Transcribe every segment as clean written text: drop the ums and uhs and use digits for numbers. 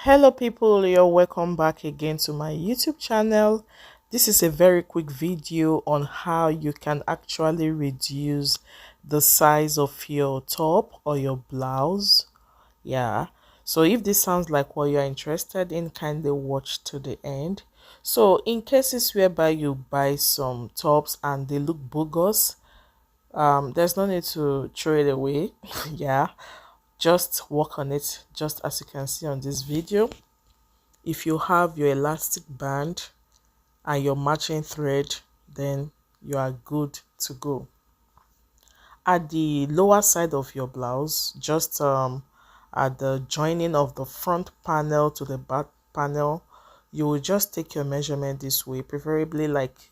Hello people, you're welcome back again to my YouTube channel. This is a very quick video on how you can actually reduce the size of your top or your blouse. Yeah, so if this sounds like what you're interested in, kindly watch to the end. So in cases whereby you buy some tops and they look bogus, there's no need to throw it away. Yeah, just work on it, just as you can see on this video. If you have your elastic band and your matching thread, then you are good to go. At the lower side of your blouse, just at the joining of the front panel to the back panel, you will just take your measurement this way, preferably like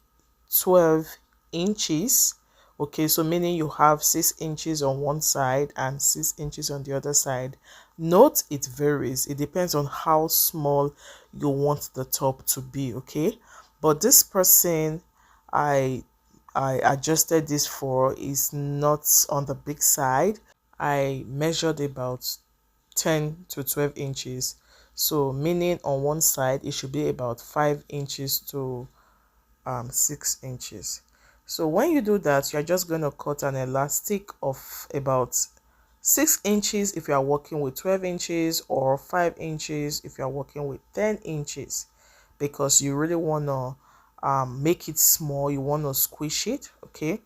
12 inches. Okay, so meaning you have 6 inches on one side and 6 inches on the other side. Note it varies, it depends on how small you want the top to be. Okay, but this person I adjusted this for is not on the big side. I measured about 10 to 12 inches, so meaning on one side it should be about 5 inches to 6 inches. So when you do that, you're just going to cut an elastic of about 6 inches if you are working with 12 inches, or 5 inches if you are working with 10 inches, because you really want to make it small, you want to squish it. Okay,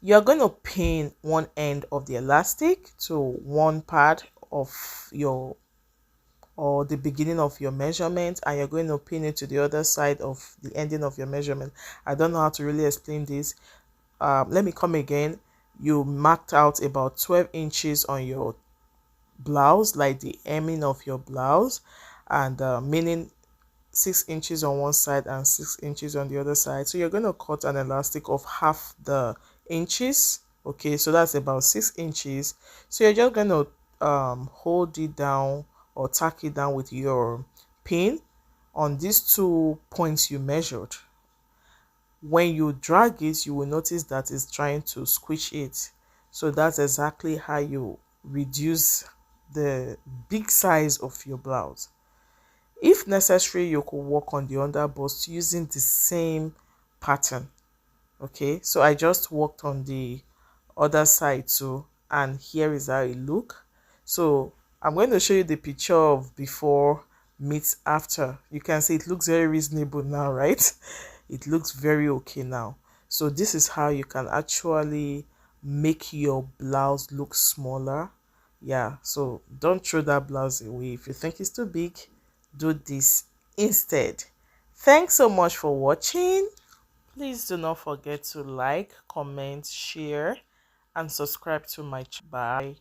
you're going to pin one end of the elastic to one part of your, or the beginning of your measurement, and you're going to pin it to the other side of the ending of your measurement. I don't know how to really explain this. Let me come again. You marked out about 12 inches on your blouse, like the hemming of your blouse, and meaning 6 inches on one side and 6 inches on the other side. So you're going to cut an elastic of half the inches. Okay, so that's about 6 inches. So you're just going to hold it down or tack it down with your pin on these 2 points you measured. When you drag it, you will notice that it's trying to squish it. So that's exactly how you reduce the big size of your blouse. If necessary, you could work on the underbust using the same pattern. Okay, so I just worked on the other side too, and here is how it look. So I'm going to show you the picture of before meets after. You can see it looks very reasonable now, right? It looks very okay now. So this is how you can actually make your blouse look smaller. Yeah, so don't throw that blouse away. If you think it's too big, do this instead. Thanks so much for watching. Please do not forget to like, comment, share, and subscribe to my channel. Bye.